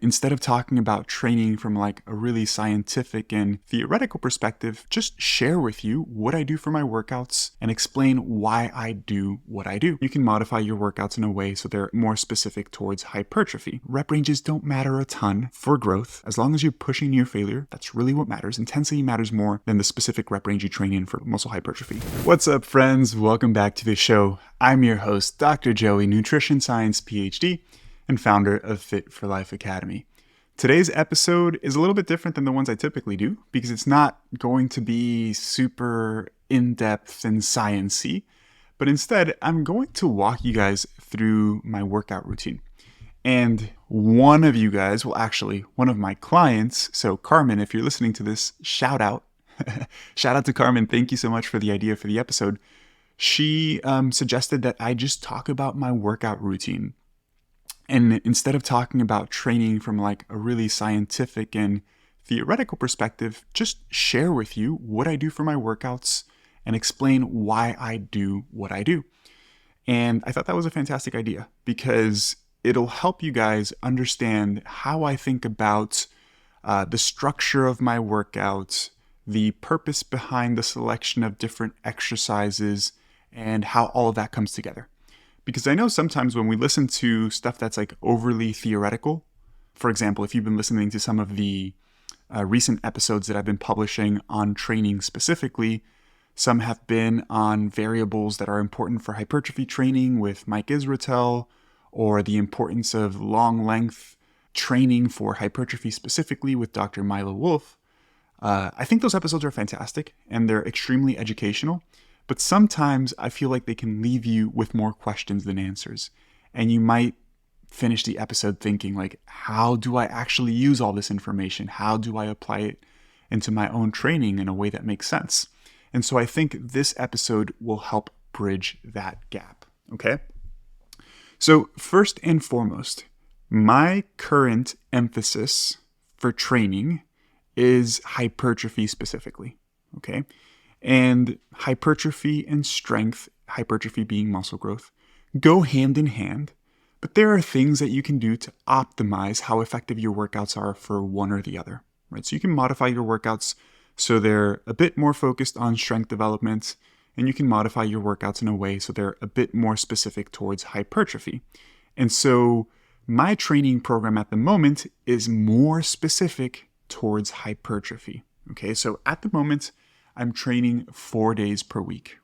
Instead of talking about training from like a really scientific and theoretical perspective, just share with you what I do for my workouts and explain why I do what I do. You can modify your workouts in a way so they're more specific towards hypertrophy. Rep ranges don't matter a ton for growth. As long as you're pushing near failure, that's really what matters. Intensity matters more than the specific rep range you train in for muscle hypertrophy. What's up, friends? Welcome back to the show. I'm your host, Dr. Joey, Nutrition Sciences Ph.D. and founder of Fit for Life Academy. Today's episode is a little bit different than the ones I typically do because it's not going to be super in-depth and science-y, but instead I'm going to walk you guys through my workout routine. And one of you guys, one of my clients, so Carmen, if you're listening to this, shout out. Shout out to Carmen. Thank you so much for the idea for the episode. She suggested that I just talk about my workout routine. And instead of talking about training from like a really scientific and theoretical perspective, just share with you what I do for my workouts and explain why I do what I do. And I thought that was a fantastic idea because it'll help you guys understand how I think about the structure of my workouts, the purpose behind the selection of different exercises, and how all of that comes together. Because I know sometimes when we listen to stuff that's like overly theoretical, for example, if you've been listening to some of the recent episodes that I've been publishing on training specifically, some have been on variables that are important for hypertrophy training with Mike Israetel, or the importance of long length training for hypertrophy specifically with Dr. Milo Wolf. I think those episodes are fantastic and they're extremely educational. But sometimes I feel like they can leave you with more questions than answers. And you might finish the episode thinking like, how do I actually use all this information? How do I apply it into my own training in a way that makes sense? And so I think this episode will help bridge that gap, okay? So first and foremost, my current emphasis for training is hypertrophy specifically, okay? And hypertrophy and strength, hypertrophy being muscle growth, go hand in hand, but there are things that you can do to optimize how effective your workouts are for one or the other, right? So you can modify your workouts so they're a bit more focused on strength development, and you can modify your workouts in a way so they're a bit more specific towards hypertrophy. And so my training program at the moment is more specific towards hypertrophy, okay? So at the moment, I'm training 4 days per week.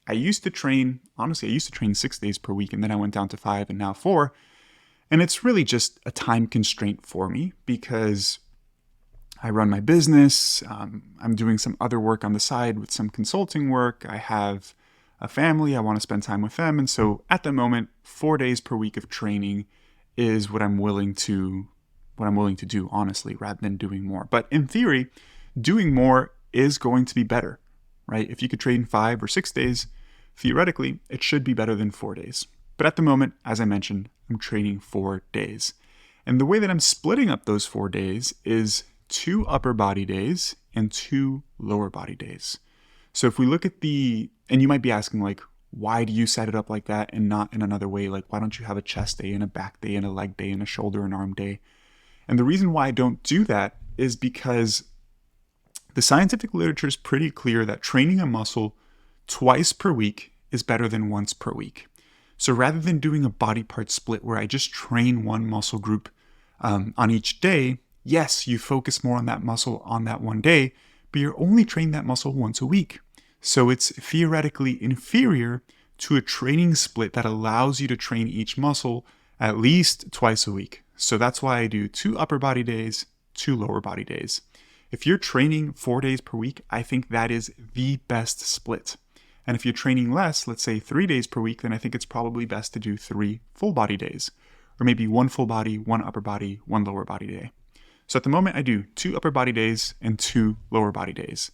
I used to train 6 days per week, and then I went down to 5 and now 4. And it's really just a time constraint for me because I run my business. I'm doing some other work on the side with some consulting work. I have a family. I want to spend time with them. And so at the moment, 4 days per week of training is what I'm willing to do, honestly, rather than doing more. But in theory, doing more is going to be better, right? If you could train 5 or 6 days, theoretically, it should be better than 4 days. But at the moment, as I mentioned, I'm training 4 days. And the way that I'm splitting up those 4 days is 2 upper body days and 2 lower body days. So if we look at and you might be asking like, why do you set it up like that and not in another way? Like, why don't you have a chest day and a back day and a leg day and a shoulder and arm day? And the reason why I don't do that is because the scientific literature is pretty clear that training a muscle twice per week is better than once per week. So rather than doing a body part split where I just train one muscle group on each day, yes, you focus more on that muscle on that one day, but you're only training that muscle once a week. So it's theoretically inferior to a training split that allows you to train each muscle at least twice a week. So that's why I do 2 upper body days, 2 lower body days. If you're training 4 days per week, I think that is the best split. And if you're training less, let's say 3 days per week, then I think it's probably best to do 3 full body days, or maybe 1 full body, 1 upper body, 1 lower body day. So at the moment I do 2 upper body days and 2 lower body days.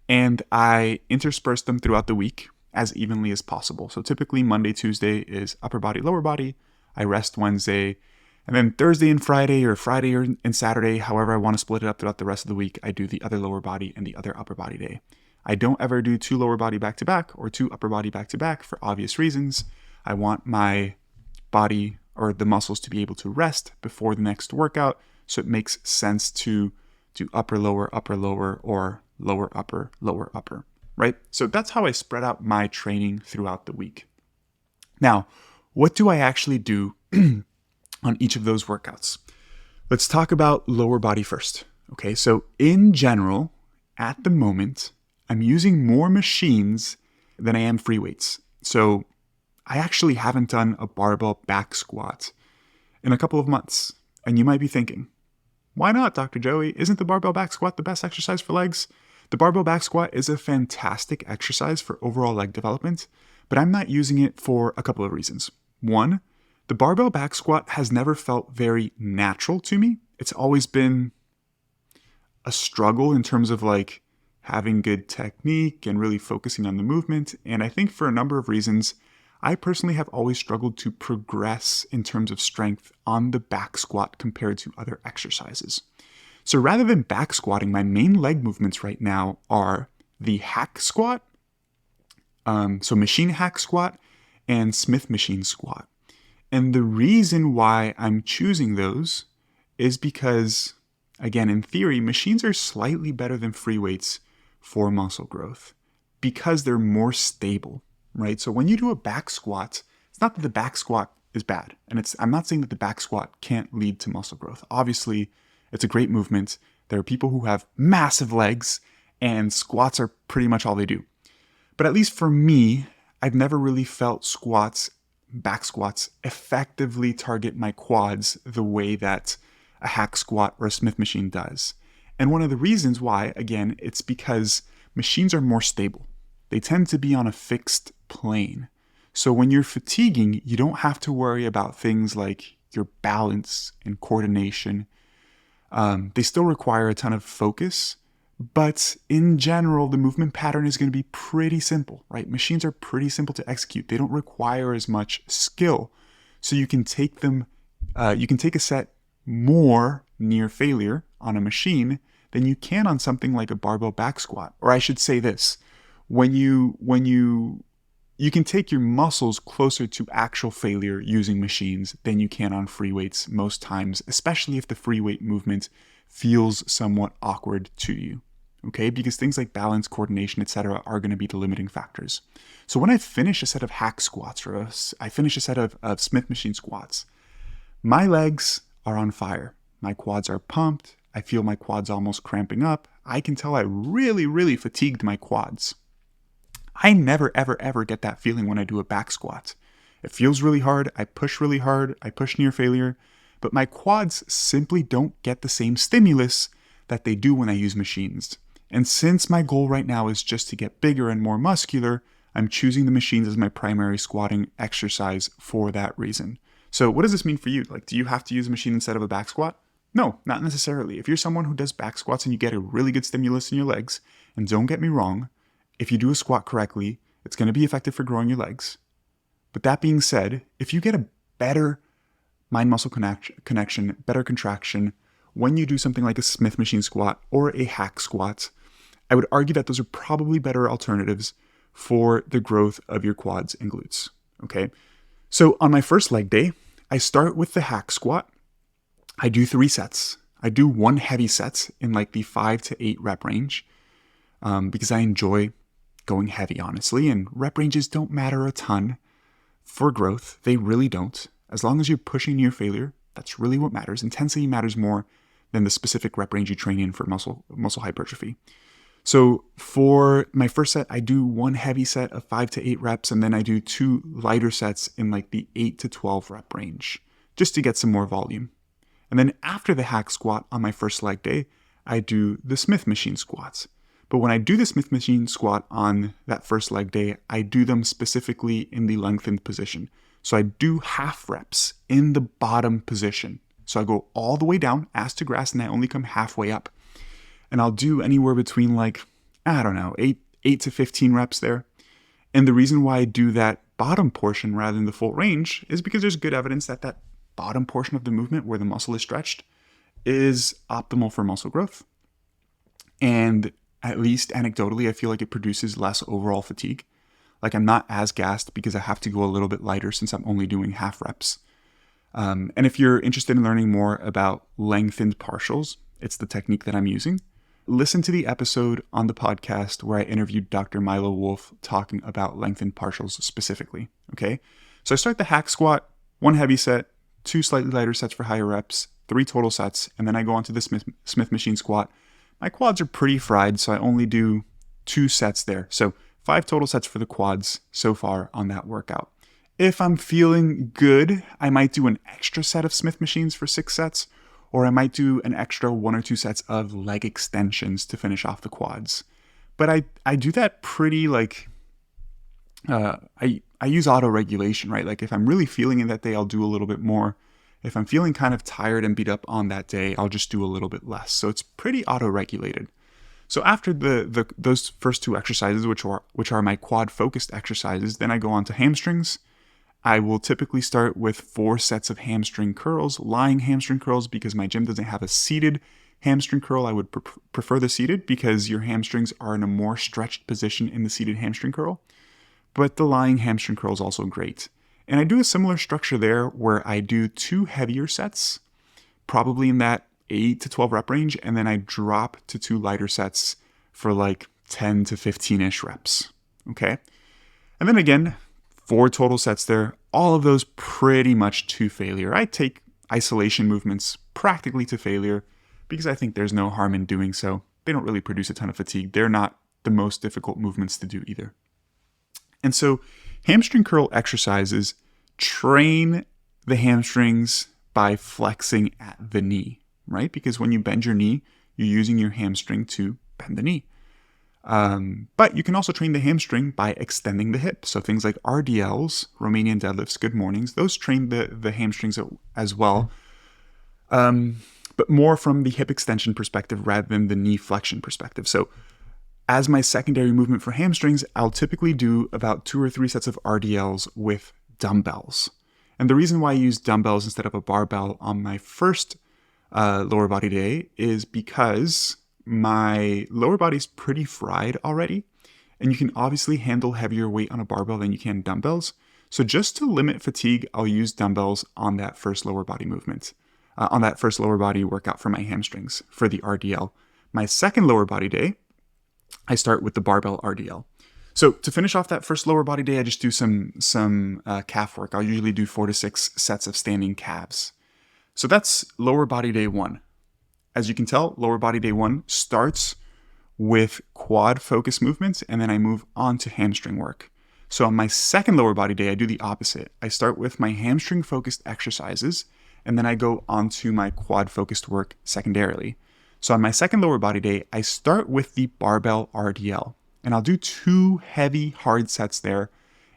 And I intersperse them throughout the week as evenly as possible. So typically Monday, Tuesday is upper body, lower body. I rest Wednesday. And then Thursday and Friday, or Friday and Saturday, however I want to split it up throughout the rest of the week, I do the other lower body and the other upper body day. I don't ever do 2 lower body back-to-back or 2 upper body back-to-back for obvious reasons. I want my body or the muscles to be able to rest before the next workout So it makes sense to do upper, lower, or lower, upper, right? So that's how I spread out my training throughout the week. Now, what do I actually do on each of those workouts? Let's talk about lower body first. Okay, so in general, at the moment, I'm using more machines than I am free weights. So I actually haven't done a barbell back squat in a couple of months. And you might be thinking, why not, Dr. Joey? Isn't the barbell back squat the best exercise for legs? The barbell back squat is a fantastic exercise for overall leg development, but I'm not using it for a couple of reasons. One, the barbell back squat has never felt very natural to me. It's always been a struggle in terms of like having good technique and really focusing on the movement. And I think for a number of reasons, I personally have always struggled to progress in terms of strength on the back squat compared to other exercises. So rather than back squatting, my main leg movements right now are the hack squat, so machine hack squat, and Smith machine squat. And the reason why I'm choosing those is because, again, in theory, machines are slightly better than free weights for muscle growth because they're more stable, right? So when you do a back squat, it's not that the back squat is bad. And I'm not saying that the back squat can't lead to muscle growth. Obviously, it's a great movement. There are people who have massive legs and squats are pretty much all they do. But at least for me, I've never really felt back squats effectively target my quads the way that a hack squat or a Smith machine does. And one of the reasons why, again, it's because machines are more stable. They tend to be on a fixed plane. So when you're fatiguing, you don't have to worry about things like your balance and coordination. They still require a ton of focus, but in general, the movement pattern is going to be pretty simple, right? Machines are pretty simple to execute. They don't require as much skill. So you can take a set more near failure on a machine than you can on something like a barbell back squat. Or I should say this, when you can take your muscles closer to actual failure using machines than you can on free weights most times, especially if the free weight movement feels somewhat awkward to you. Okay, because things like balance, coordination, etc. are going to be the limiting factors. So when I finish a set of hack squats or I finish a set of Smith machine squats, my legs are on fire. My quads are pumped. I feel my quads almost cramping up. I can tell I really, really fatigued my quads. I never, ever, ever get that feeling when I do a back squat. It feels really hard. I push really hard. I push near failure. But my quads simply don't get the same stimulus that they do when I use machines. And since my goal right now is just to get bigger and more muscular, I'm choosing the machines as my primary squatting exercise for that reason. So what does this mean for you? Like, do you have to use a machine instead of a back squat? No, not necessarily. If you're someone who does back squats and you get a really good stimulus in your legs, and don't get me wrong, if you do a squat correctly, it's going to be effective for growing your legs. But that being said, if you get a better mind-muscle connection, better contraction, when you do something like a Smith machine squat or a hack squat, I would argue that those are probably better alternatives for the growth of your quads and glutes. Okay. So on my first leg day, I start with the hack squat. I do 3 sets. I do 1 heavy set in like the 5 to 8 rep range because I enjoy going heavy, honestly. And rep ranges don't matter a ton for growth. They really don't. As long as you're pushing near failure, that's really what matters. Intensity matters more than the specific rep range you train in for muscle hypertrophy. So for my first set, I do 1 heavy set of 5 to 8 reps, and then I do 2 lighter sets in like the 8 to 12 rep range, just to get some more volume. And then after the hack squat on my first leg day, I do the Smith machine squats. But when I do the Smith machine squat on that first leg day, I do them specifically in the lengthened position. So I do half reps in the bottom position. So I go all the way down, ass to grass, and I only come halfway up. And I'll do anywhere between 8 to 15 reps there. And the reason why I do that bottom portion rather than the full range is because there's good evidence that that bottom portion of the movement where the muscle is stretched is optimal for muscle growth. And at least anecdotally, I feel like it produces less overall fatigue. Like I'm not as gassed because I have to go a little bit lighter since I'm only doing half reps. And if you're interested in learning more about lengthened partials, it's the technique that I'm using. Listen to the episode on the podcast where I interviewed Dr. Milo Wolf talking about lengthened partials specifically. Okay. So I start the hack squat, 1 heavy set, 2 slightly lighter sets for higher reps, 3 total sets, and then I go on to the Smith machine squat. My quads are pretty fried, so I only do 2 sets there. So 5 total sets for the quads so far on that workout. If I'm feeling good, I might do an extra set of Smith machines for 6 sets, or I might do an extra 1 or 2 sets of leg extensions to finish off the quads. But I do that pretty I use auto-regulation, right? Like if I'm really feeling it that day, I'll do a little bit more. If I'm feeling kind of tired and beat up on that day, I'll just do a little bit less. So it's pretty auto-regulated. So after those first 2 exercises, which are my quad-focused exercises, then I go on to hamstrings. I will typically start with 4 sets of hamstring curls, lying hamstring curls, because my gym doesn't have a seated hamstring curl. I would prefer the seated because your hamstrings are in a more stretched position in the seated hamstring curl. But the lying hamstring curl is also great. And I do a similar structure there where I do 2 heavier sets, probably in that 8 to 12 rep range, and then I drop to 2 lighter sets for like 10 to 15-ish reps. Okay? And then again, 4 total sets there, all of those pretty much to failure. I take isolation movements practically to failure because I think there's no harm in doing so. They don't really produce a ton of fatigue. They're not the most difficult movements to do either. And so hamstring curl exercises train the hamstrings by flexing at the knee, right? Because when you bend your knee, you're using your hamstring to bend the knee. But you can also train the hamstring by extending the hip. So things like RDLs, Romanian deadlifts, good mornings, those train the hamstrings as well. But more from the hip extension perspective rather than the knee flexion perspective. So as my secondary movement for hamstrings, I'll typically do about 2 or 3 sets of RDLs with dumbbells. And the reason why I use dumbbells instead of a barbell on my first lower body day is because my lower body's pretty fried already, and you can obviously handle heavier weight on a barbell than you can dumbbells. So just to limit fatigue, I'll use dumbbells on that first lower body movement, on that first lower body workout for my hamstrings for the RDL. My second lower body day, I start with the barbell RDL. So to finish off that first lower body day, I just do some calf work. I'll usually do 4 to 6 sets of standing calves. So that's lower body day 1. As you can tell, lower body day 1 starts with quad focus movements, and then I move on to hamstring work. So on my second lower body day, I do the opposite. I start with my hamstring focused exercises, and then I go on to my quad focused work secondarily. So on my second lower body day, I start with the barbell RDL, and I'll do 2 heavy hard sets there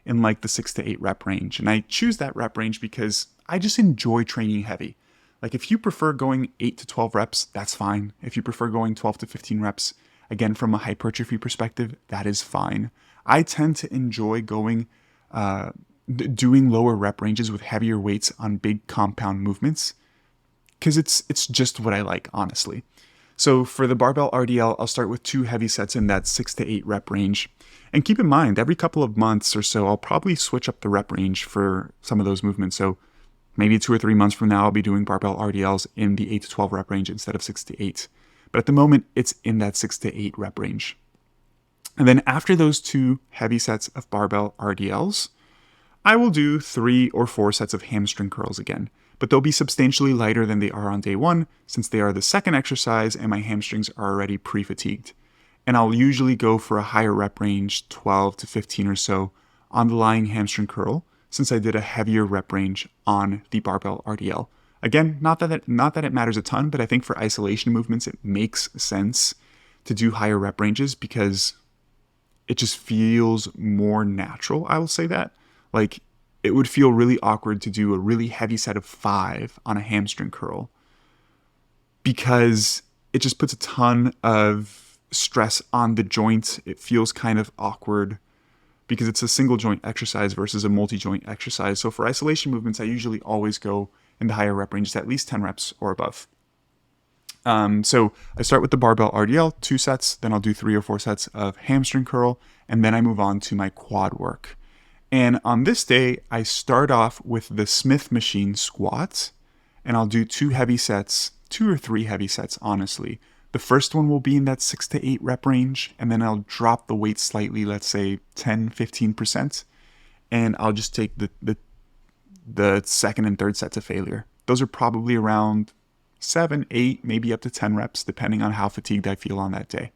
in like the 6 to 8 rep range. And I choose that rep range because I just enjoy training heavy. Like if you prefer going 8 to 12 reps, that's fine. If you prefer going 12 to 15 reps, again, from a hypertrophy perspective, that is fine. I tend to enjoy going, doing lower rep ranges with heavier weights on big compound movements because it's just what I like, honestly. So for the barbell RDL, I'll start with 2 heavy sets in that 6 to 8 rep range. And keep in mind, every couple of months or so, I'll probably switch up the rep range for some of those movements. So maybe 2 or 3 months from now, I'll be doing barbell RDLs in the 8 to 12 rep range instead of 6 to 8. But at the moment, it's in that 6 to 8 rep range. And then after those 2 heavy sets of barbell RDLs, I will do 3 or 4 sets of hamstring curls again. But they'll be substantially lighter than they are on day 1 since they are the second exercise and my hamstrings are already pre-fatigued. And I'll usually go for a higher rep range, 12 to 15 or so, on the lying hamstring curl since I did a heavier rep range on the barbell RDL. Again, not that it matters a ton, but I think for isolation movements, it makes sense to do higher rep ranges because it just feels more natural, I will say that. Like, it would feel really awkward to do a really heavy set of 5 on a hamstring curl because it just puts a ton of stress on the joint. It feels kind of awkward because it's a single joint exercise versus a multi-joint exercise. So for isolation movements, I usually always go in the higher rep ranges, at least 10 reps or above. So I start with the barbell RDL, 2 sets, then I'll do 3 or 4 sets of hamstring curl, and then I move on to my quad work. And on this day, I start off with the Smith machine squats, and I'll do 2 heavy sets, 2 or 3 heavy sets, honestly. The first one will be in that 6 to 8 rep range, and then I'll drop the weight slightly, let's say 10, 15%, and I'll just take the second and third set to failure. Those are probably around 7, 8, maybe up to 10 reps, depending on how fatigued I feel on that day.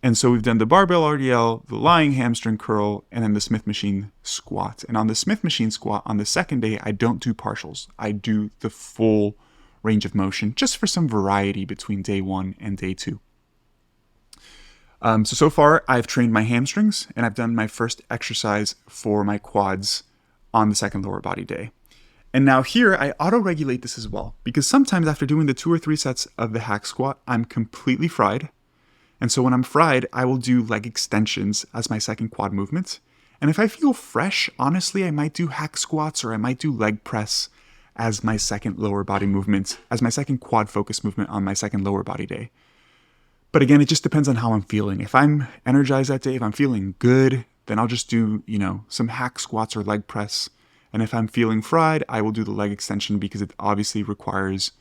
And so we've done the barbell RDL, the lying hamstring curl, and then the Smith machine squat. And on the Smith machine squat, on the second day, I don't do partials. I do the full range of motion, just for some variety between day 1 and day 2. So far, I've trained my hamstrings, and I've done my first exercise for my quads on the second lower body day. And now here, I auto-regulate this as well, because sometimes after doing the 2 or 3 sets of the hack squat, I'm completely fried. And so when I'm fried, I will do leg extensions as my second quad movement. And if I feel fresh, honestly, I might do hack squats or I might do leg press as my second lower body movement, as my second quad focus movement on my second lower body day. But again, it just depends on how I'm feeling. If I'm energized that day, if I'm feeling good, then I'll just do, some hack squats or leg press. And if I'm feeling fried, I will do the leg extension because it obviously requires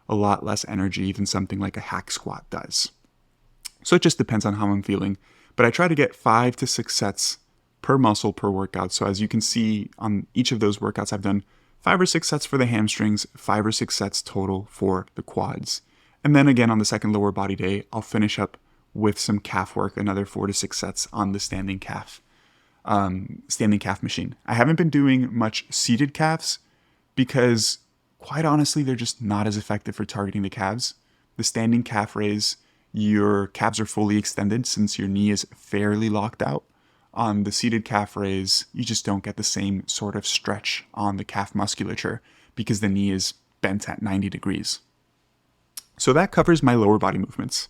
a lot less energy than something like a hack squat does. So it just depends on how I'm feeling. But I try to get 5 to 6 sets per muscle per workout. So as you can see on each of those workouts, I've done 5 or 6 sets for the hamstrings, 5 or 6 sets total for the quads. And then again on the second lower body day, I'll finish up with some calf work, another 4 to 6 sets on the standing calf machine. I haven't been doing much seated calves because quite honestly, they're just not as effective for targeting the calves. The standing calf raise, your calves are fully extended since your knee is fairly locked out. On the seated calf raise, you just don't get the same sort of stretch on the calf musculature because the knee is bent at 90 degrees. So that covers my lower body movements.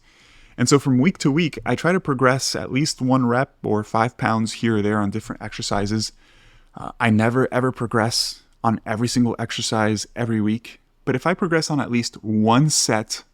And so from week to week, I try to progress at least 1 rep or 5 pounds here or there on different exercises. I never ever progress on every single exercise every week, but if I progress on at least 1 set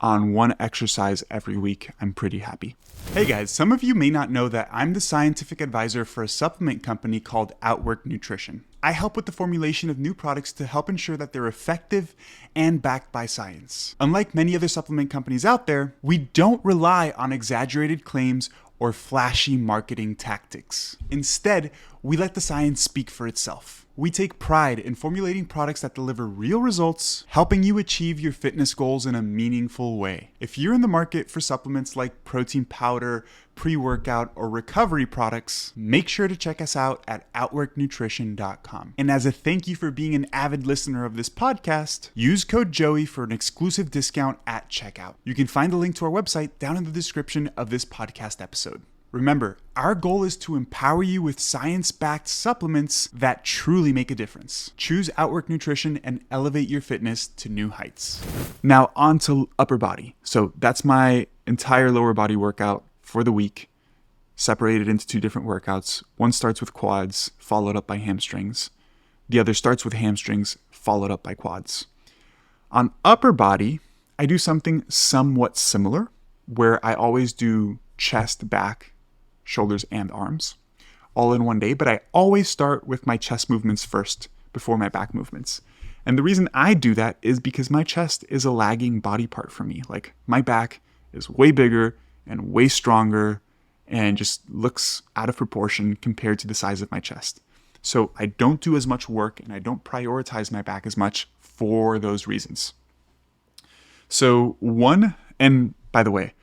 on 1 exercise every week, I'm pretty happy. Hey guys, some of you may not know that I'm the scientific advisor for a supplement company called Outwork Nutrition. I help with the formulation of new products to help ensure that they're effective and backed by science. Unlike many other supplement companies out there, we don't rely on exaggerated claims or flashy marketing tactics. Instead, we let the science speak for itself. We take pride in formulating products that deliver real results, helping you achieve your fitness goals in a meaningful way. If you're in the market for supplements like protein powder, pre-workout, or recovery products, make sure to check us out at outworknutrition.com. And as a thank you for being an avid listener of this podcast, use code Joey for an exclusive discount at checkout. You can find the link to our website down in the description of this podcast episode. Remember, our goal is to empower you with science-backed supplements that truly make a difference. Choose Outwork Nutrition and elevate your fitness to new heights. Now on to upper body. So that's my entire lower body workout for the week, separated into 2 different workouts. One starts with quads, followed up by hamstrings. The other starts with hamstrings, followed up by quads. On upper body, I do something somewhat similar, where I always do chest, back, shoulders, and arms all in one day, but I always start with my chest movements first before my back movements. And the reason I do that is because my chest is a lagging body part for me. Like, my back is way bigger and way stronger and just looks out of proportion compared to the size of my chest. So I don't do as much work and I don't prioritize my back as much for those reasons. So and by the way,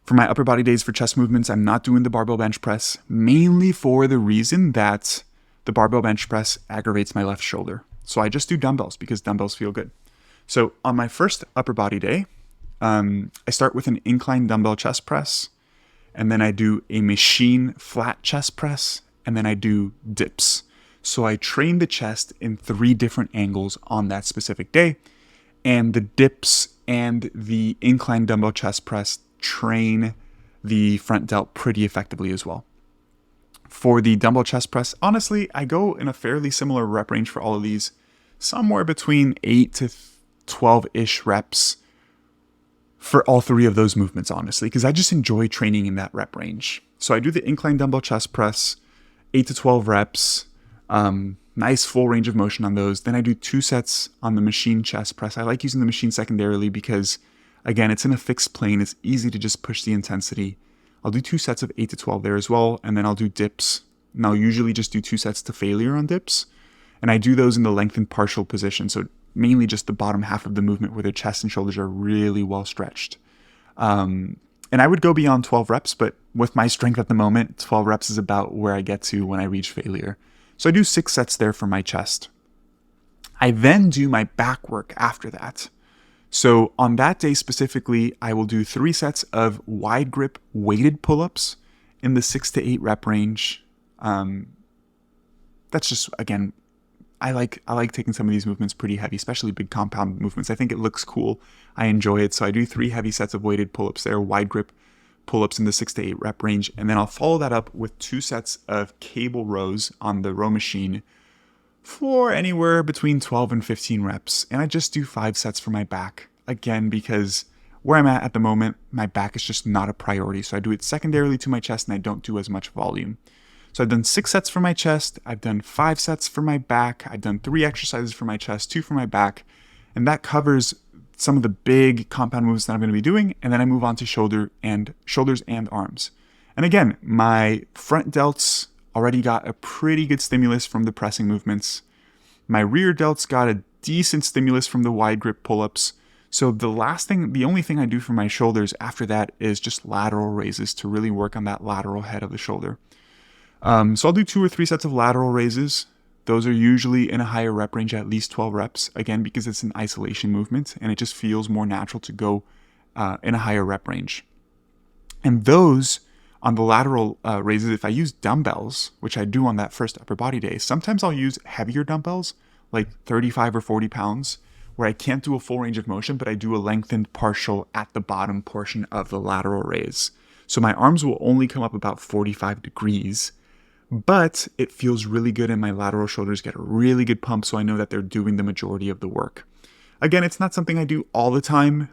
for my upper body days for chest movements, I'm not doing the barbell bench press, mainly for the reason that the barbell bench press aggravates my left shoulder. So I just do dumbbells because dumbbells feel good. So on my first upper body day, I start with an incline dumbbell chest press, and then I do a machine flat chest press, and then I do dips. So I train the chest in 3 different angles on that specific day, and the dips and the incline dumbbell chest press train the front delt pretty effectively as well. For the dumbbell chest press, honestly, I go in a fairly similar rep range for all of these, somewhere between 8 to 12-ish reps for all 3 of those movements, honestly, because I just enjoy training in that rep range. So I do the incline dumbbell chest press 8 to 12 reps, nice full range of motion on those. Then I do 2 sets on the machine chest press. I like using the machine secondarily because, again, it's in a fixed plane. It's easy to just push the intensity. I'll do 2 sets of 8 to 12 there as well, and then I'll do dips. And I'll usually just do 2 sets to failure on dips. And I do those in the lengthened partial position, so mainly just the bottom half of the movement where the chest and shoulders are really well stretched. And I would go beyond 12 reps, but with my strength at the moment, 12 reps is about where I get to when I reach failure. So I do 6 sets there for my chest. I then do my back work after that. So on that day specifically, I will do 3 sets of wide grip weighted pull-ups in the 6 to 8 rep range. That's just, again, I like taking some of these movements pretty heavy, especially big compound movements. I think it looks cool. I enjoy it. So I do 3 heavy sets of weighted pull-ups there, wide grip pull-ups in the 6 to 8 rep range. And then I'll follow that up with 2 sets of cable rows on the row machine for anywhere between 12 and 15 reps. And I just do 5 sets for my back. Again, because where I'm at the moment, my back is just not a priority. So I do it secondarily to my chest and I don't do as much volume. So I've done 6 sets for my chest. I've done 5 sets for my back. I've done 3 exercises for my chest, 2 for my back. And that covers some of the big compound moves that I'm going to be doing. And then I move on to shoulders and arms. And again, my front delts already got a pretty good stimulus from the pressing movements. My rear delts got a decent stimulus from the wide grip pull-ups. So the only thing I do for my shoulders after that is just lateral raises to really work on that lateral head of the shoulder. So I'll do 2 or 3 sets of lateral raises. Those are usually in a higher rep range, at least 12 reps, again, because it's an isolation movement and it just feels more natural to go in a higher rep range. And those on the lateral raises, if I use dumbbells, which I do on that first upper body day, sometimes I'll use heavier dumbbells, like 35 or 40 pounds, where I can't do a full range of motion, but I do a lengthened partial at the bottom portion of the lateral raise. So my arms will only come up about 45 degrees, but it feels really good and my lateral shoulders get a really good pump, so I know that they're doing the majority of the work. Again, it's not something I do all the time.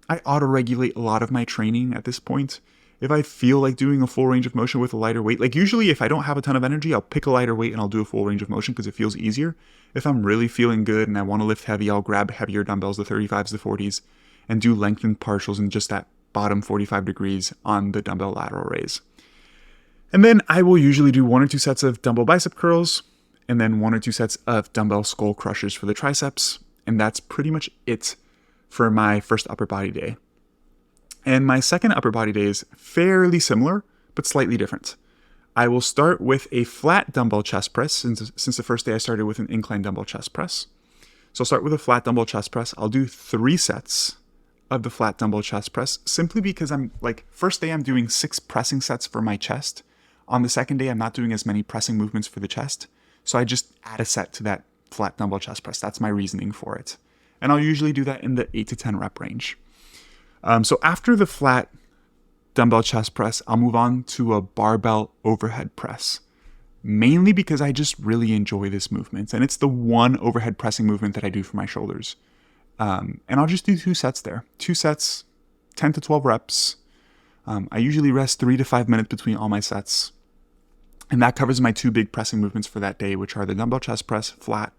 I auto-regulate a lot of my training at this point. If I feel like doing a full range of motion with a lighter weight, like usually if I don't have a ton of energy, I'll pick a lighter weight and I'll do a full range of motion because it feels easier. If I'm really feeling good and I want to lift heavy, I'll grab heavier dumbbells, the 35s, the 40s, and do lengthened partials in just that bottom 45 degrees on the dumbbell lateral raise. And then I will usually do 1 or 2 sets of dumbbell bicep curls, and then 1 or 2 sets of dumbbell skull crushers for the triceps. And that's pretty much it for my first upper body day. And my second upper body day is fairly similar, but slightly different. I will start with a flat dumbbell chest press, since the first day I started with an incline dumbbell chest press. So I'll start with a flat dumbbell chest press. I'll do 3 sets of the flat dumbbell chest press, simply because first day I'm doing 6 pressing sets for my chest. On the second day, I'm not doing as many pressing movements for the chest. So I just add a set to that flat dumbbell chest press. That's my reasoning for it. And I'll usually do that in the 8 to 10 rep range. So after the flat dumbbell chest press, I'll move on to a barbell overhead press, mainly because I just really enjoy this movement. And it's the one overhead pressing movement that I do for my shoulders. And I'll just do 2 sets there. 2 sets, 10 to 12 reps. I usually rest 3 to 5 minutes between all my sets. And that covers my 2 big pressing movements for that day, which are the dumbbell chest press flat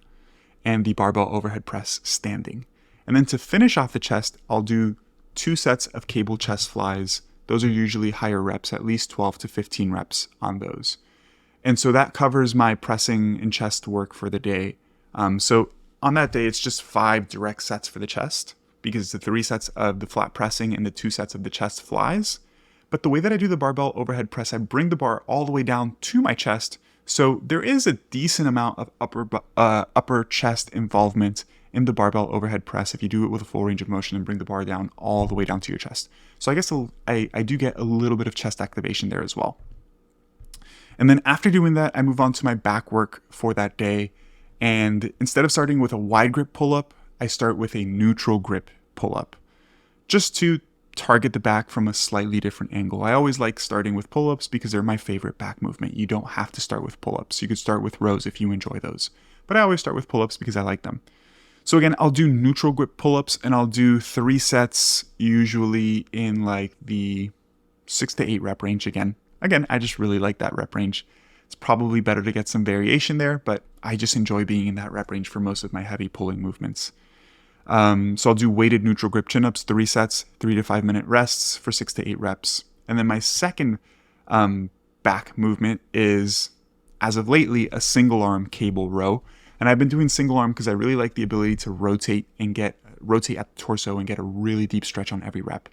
and the barbell overhead press standing. And then to finish off the chest, I'll do 2 sets of cable chest flies. Those are usually higher reps, at least 12 to 15 reps on those. And so that covers my pressing and chest work for the day. So on that day, it's just 5 direct sets for the chest, because it's the 3 sets of the flat pressing and the 2 sets of the chest flies. But the way that I do the barbell overhead press, I bring the bar all the way down to my chest. So there is a decent amount of upper chest involvement in the barbell overhead press if you do it with a full range of motion and bring the bar down all the way down to your chest. So I guess I do get a little bit of chest activation there as well. And then after doing that, I move on to my back work for that day. And instead of starting with a wide grip pull-up, I start with a neutral grip pull-up, just to target the back from a slightly different angle. I always like starting with pull-ups because they're my favorite back movement. You don't have to start with pull-ups. You could start with rows if you enjoy those. But I always start with pull-ups because I like them. So again, I'll do neutral grip pull-ups and I'll do 3 sets, usually in like the 6 to 8 rep range again. Again, I just really like that rep range. It's probably better to get some variation there, but I just enjoy being in that rep range for most of my heavy pulling movements. So I'll do weighted neutral grip chin-ups, 3 sets, 3 to 5 minute rests for 6 to 8 reps. And then my second back movement is, as of lately, a single arm cable row. And I've been doing single arm because I really like the ability to rotate at the torso and get a really deep stretch on every rep.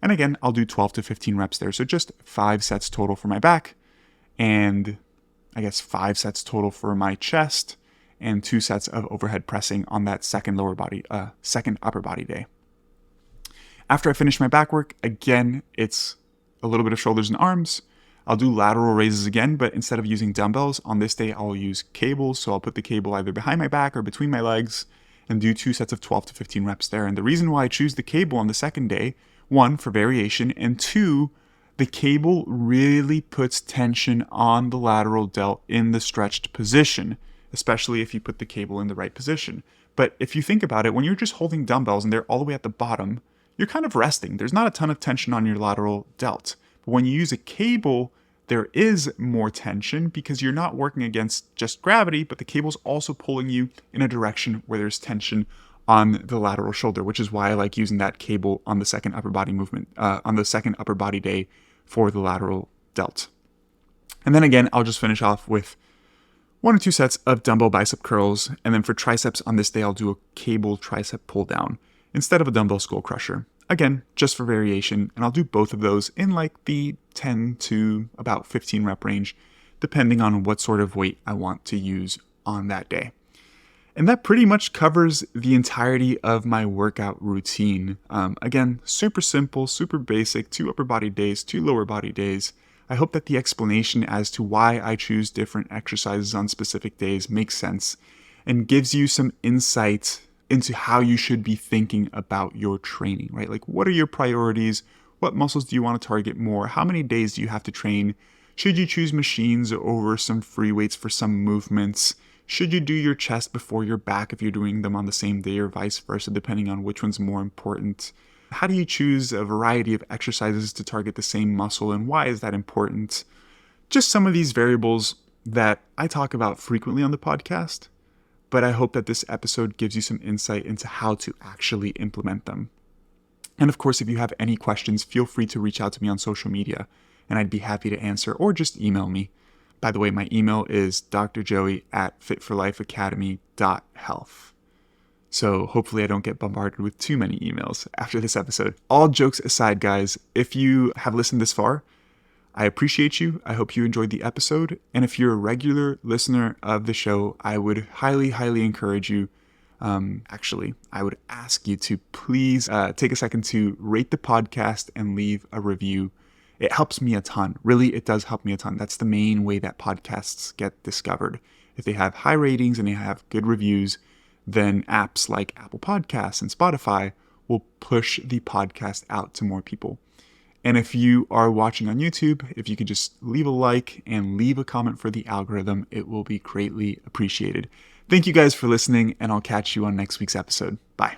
And again, I'll do 12 to 15 reps there. So just 5 sets total for my back, and I guess 5 sets total for my chest, and 2 sets of overhead pressing on that second upper body day. After I finish my back work, again, it's a little bit of shoulders and arms. I'll do lateral raises again, but instead of using dumbbells, on this day, I'll use cables. So I'll put the cable either behind my back or between my legs and do 2 sets of 12 to 15 reps there. And the reason why I choose the cable on the second day, 1, for variation, and 2, the cable really puts tension on the lateral delt in the stretched position, especially if you put the cable in the right position. But if you think about it, when you're just holding dumbbells and they're all the way at the bottom, you're kind of resting. There's not a ton of tension on your lateral delt. But when you use a cable, there is more tension because you're not working against just gravity, but the cable's also pulling you in a direction where there's tension on the lateral shoulder, which is why I like using that cable on the second upper body movement, on the second upper body day for the lateral delt. And then again, I'll just finish off with 1 or 2 sets of dumbbell bicep curls. And then for triceps on this day, I'll do a cable tricep pull down instead of a dumbbell skull crusher. Again, just for variation, and I'll do both of those in like the 10 to about 15 rep range, depending on what sort of weight I want to use on that day. And that pretty much covers the entirety of my workout routine. Again, super simple, super basic, 2 upper body days, 2 lower body days. I hope that the explanation as to why I choose different exercises on specific days makes sense and gives you some insight into how you should be thinking about your training, right? Like, what are your priorities? What muscles do you want to target more? How many days do you have to train? Should you choose machines over some free weights for some movements? Should you do your chest before your back if you're doing them on the same day, or vice versa, depending on which one's more important? How do you choose a variety of exercises to target the same muscle, and why is that important? Just some of these variables that I talk about frequently on the podcast, but I hope that this episode gives you some insight into how to actually implement them. And of course, if you have any questions, feel free to reach out to me on social media, and I'd be happy to answer, or just email me. By the way, my email is drjoey@fitforlifeacademy.health. So hopefully I don't get bombarded with too many emails after this episode. All jokes aside, guys, if you have listened this far, I appreciate you. I hope you enjoyed the episode. And if you're a regular listener of the show, I would highly, highly encourage you. I would ask you to please take a second to rate the podcast and leave a review. It helps me a ton. Really, it does help me a ton. That's the main way that podcasts get discovered. If they have high ratings and they have good reviews, then apps like Apple Podcasts and Spotify will push the podcast out to more people. And if you are watching on YouTube, if you could just leave a like and leave a comment for the algorithm, it will be greatly appreciated. Thank you guys for listening, and I'll catch you on next week's episode. Bye.